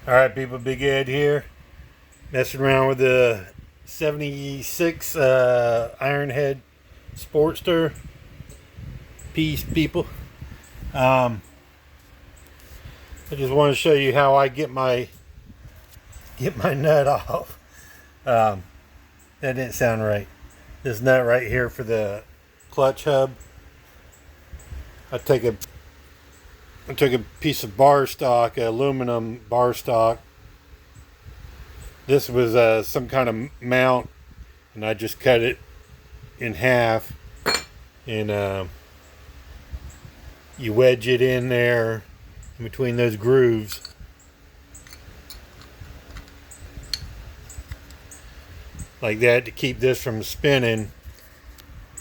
Alright people, Big Ed here, messing around with the 76 Ironhead SPORTSTER. Peace people. I just want to show you how I get my nut off. That didn't sound right. This nut right here for the clutch hub. I took a piece of bar stock, aluminum bar stock. This was some kind of mount, and I just cut it in half, and you wedge it in there in between those grooves. Like that to keep this from spinning.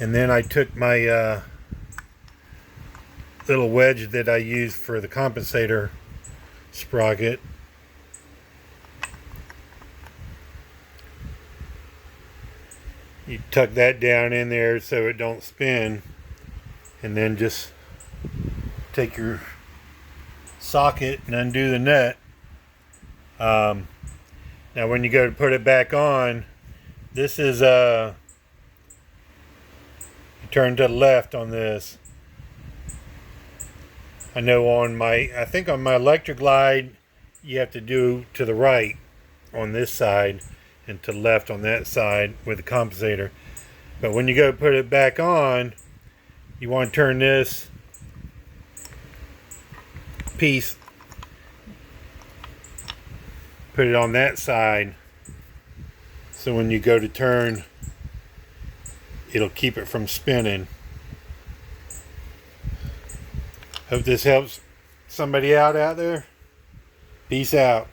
And then I took my little wedge that I used for the compensator sprocket. You tuck that down in there so it don't spin, and then just take your socket and undo the nut. Now when you go to put it back on, this is you turn to the left on this. I know I think on my electric glide, you have to do to the right on this side and to the left on that side with the compensator. But when you go put it back on, you want to turn this piece, put it on that side, so when you go to turn, it'll keep it from spinning. Hope this helps somebody out there. Peace out.